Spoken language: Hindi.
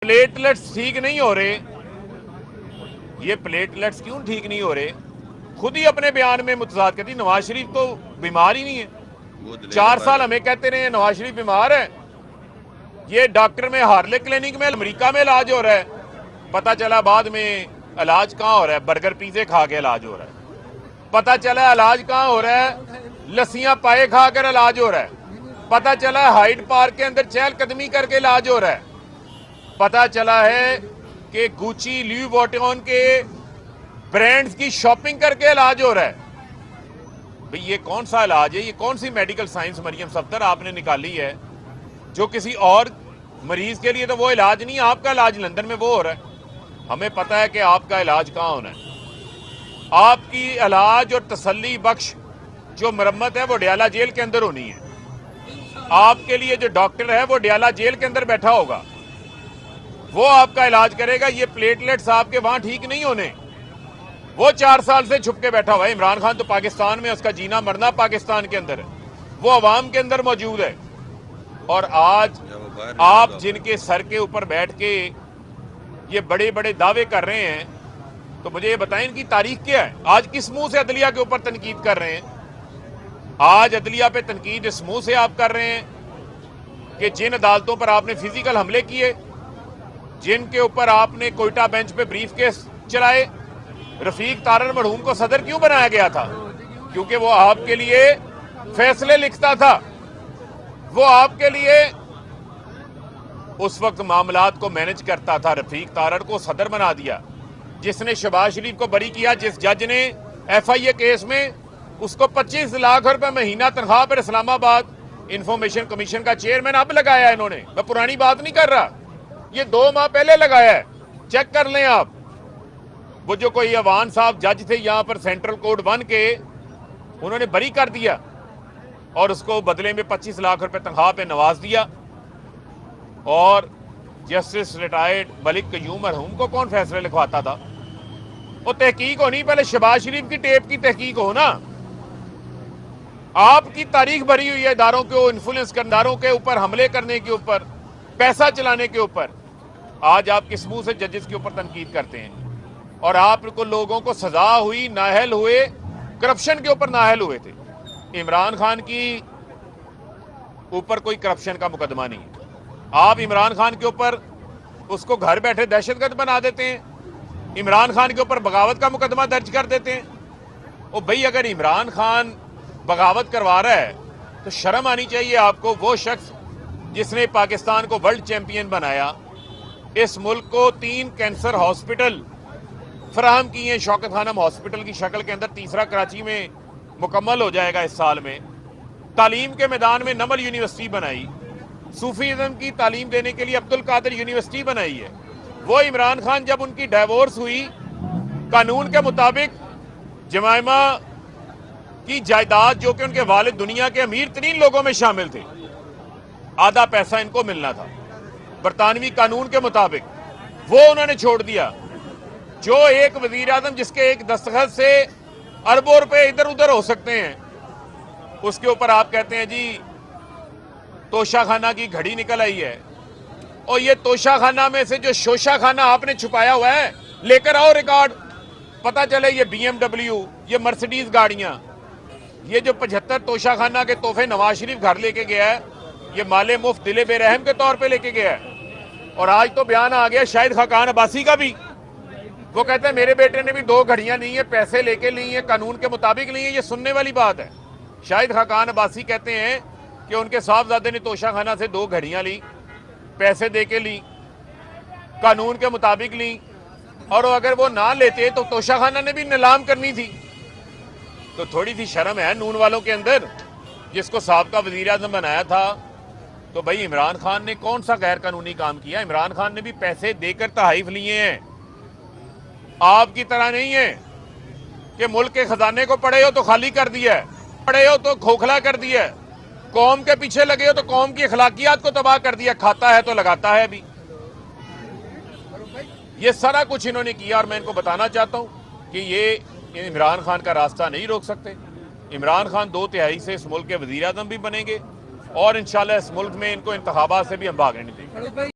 प्लेटलेट्स ठीक नहीं हो रहे। ये प्लेटलेट्स क्यों ठीक नहीं हो रहे? खुद ही अपने बयान में मुतजाद कहती नवाज शरीफ तो बीमार ही नहीं है। 4 साल हमें कहते रहे नवाज शरीफ बीमार है। ये डॉक्टर में हार्ले क्लिनिक में अमेरिका में इलाज हो रहा है, पता चला बाद में इलाज कहाँ हो रहा है, बर्गर पिज्जे खा के इलाज हो रहा है। पता चला इलाज कहाँ हो रहा है, लस्सियां पाए खाकर इलाज हो रहा है। पता चला हाइड पार्क के अंदर चहलकदमी करके इलाज हो रहा है। पता चला है कि गुची ल्यू वॉटन के ब्रांड्स की शॉपिंग करके इलाज हो रहा है। भाई ये कौन सा इलाज है? ये कौन सी मेडिकल साइंस मरियम सफ्दर आपने निकाली है जो किसी और मरीज के लिए तो वो इलाज नहीं, आपका इलाज लंदन में वो हो रहा है। हमें पता है कि आपका इलाज कहाँ होना है। आपकी इलाज और तसल्ली बख्श जो मरम्मत है वो डयाला जेल के अंदर होनी है। आपके लिए जो डॉक्टर है वो डयाला जेल के अंदर बैठा होगा, वो आपका इलाज करेगा। ये प्लेटलेट्स आपके वहां ठीक नहीं होने, वो 4 साल से छुप के बैठा हुआ है। इमरान खान तो पाकिस्तान में, उसका जीना मरना पाकिस्तान के अंदर है, वो अवाम के अंदर मौजूद है। और आज आप जिनके सर के ऊपर बैठ के ये बड़े बड़े दावे कर रहे हैं, तो मुझे ये बताएं इनकी तारीख क्या है? आज किस मुंह से अदलिया के ऊपर तनकीद कर रहे हैं? आज अदलिया पे तनकीद इस मुंह से आप कर रहे हैं कि जिन अदालतों पर आपने फिजिकल हमले किए, जिनके ऊपर आपने कोयटा बेंच पे ब्रीफ केस चलाए, रफीक तारर मरहूम को सदर क्यों बनाया गया था? क्योंकि वो आपके लिए फैसले लिखता था, वो आपके लिए उस वक्त मामलात को मैनेज करता था। रफीक तारर को सदर बना दिया, जिसने शहबाज शरीफ को बरी किया। जिस जज ने FIA केस में उसको 25 लाख रुपए महीना तनख्वाह पर इस्लामाबाद इंफॉर्मेशन कमीशन का चेयरमैन अब लगाया इन्होंने। मैं पुरानी बात नहीं कर रहा, ये 2 माह पहले लगाया है, चेक कर लें आप। वो जो कोई अवान साहब जज थे यहां पर सेंट्रल कोर्ट 1 के, उन्होंने बरी कर दिया और उसको बदले में 25 लाख रुपए तनख्वाह पे नवाज दिया। और जस्टिस रिटायर्ड मलिक कयूम मरहूम को कौन फैसले लिखवाता था? वो तहकीक होनी, पहले शहबाज शरीफ की टेप की तहकीक हो ना। आपकी तारीख भरी हुई है इदारों को इन्फ्लुएंस करने, इदारों के ऊपर हमले करने के ऊपर, पैसा चलाने के ऊपर। आज आप किस मुंह से जजेस के ऊपर तनकीद करते हैं? और आपको लोगों को सजा हुई, नाअहल हुए, करप्शन के ऊपर नाअहल हुए थे। इमरान खान की ऊपर कोई करप्शन का मुकदमा नहीं है। आप इमरान खान के ऊपर उसको घर बैठे दहशतगर्द बना देते हैं, इमरान खान के ऊपर बगावत का मुकदमा दर्ज कर देते हैं। ओ भाई, अगर इमरान खान बगावत करवा रहा है तो शर्म आनी चाहिए आपको। वो शख्स जिसने पाकिस्तान को वर्ल्ड चैंपियन बनाया, इस मुल्क को 3 कैंसर हॉस्पिटल फराहम किए, शौकत खानम हॉस्पिटल की शक्ल के अंदर, तीसरा कराची में मुकम्मल हो जाएगा इस साल में। तालीम के मैदान में नमल यूनिवर्सिटी बनाई, सूफीज़म की तालीम देने के लिए अब्दुल कादिर यूनिवर्सिटी बनाई है। वो इमरान खान जब उनकी डाइवोर्स हुई, कानून के मुताबिक जमाइमा की जायदाद जो कि उनके वालिद दुनिया के अमीर तरीन लोगों में शामिल थे, आधा पैसा इनको मिलना था बरतानवी कानून के मुताबिक, वो उन्होंने छोड़ दिया। जो एक वजीर आजम जिसके एक दस्तखत से अरबों रुपए इधर उधर हो सकते हैं, उसके ऊपर आप कहते हैं जी तोशाखाना की घड़ी निकल आई है। और ये तोशाखाना में से जो शोशाखाना आपने छुपाया हुआ है, लेकर आओ रिकॉर्ड। पता चले ये BMW, ये मर्सिडीज गाड़ियां, ये जो 75 तोशाखाना के तोहफे नवाज शरीफ घर लेके गया है, ये माले मुफ्त दिले बेरहम के तौर पे लेके गया है। और आज तो बयान आ गया शाहिद खाकान अब्बासी का भी, वो कहते हैं मेरे बेटे ने भी 2 घड़ियां ली हैं, पैसे लेके ली हैं, कानून के मुताबिक ली हैं। ये सुनने वाली बात है। शाहिद खाकान अब्बासी कहते हैं कि उनके साहबजादे ने तोशाखाना से 2 घड़ियां ली, पैसे देके ली, कानून के मुताबिक ली। और अगर वो ना लेते तो तोशाखाना ने भी नीलाम करनी थी। तो थोड़ी सी शर्म है नून वालों के अंदर, जिसको साहब का वजीर आजम बनाया था। तो भाई इमरान खान ने कौन सा गैर कानूनी काम किया? इमरान खान ने भी पैसे देकर तहाइफ लिए हैं, आपकी तरह नहीं है कि मुल्क के खजाने को पड़े हो तो खाली कर दिया है, पड़े हो तो खोखला कर दिया है, कौम के पीछे लगे हो तो कौम की अखलाकियात को तबाह कर दिया। खाता है तो लगाता है अभी। ये सारा कुछ इन्होंने किया। और मैं इनको बताना चाहता हूं कि ये इमरान खान का रास्ता नहीं रोक सकते। इमरान खान 2 तिहाई से इस मुल्क के वजीर आजम भी बनेंगे और इंशाल्लाह इस मुल्क में इनको इंतखाबात से भी हम भागने नहीं देंगे।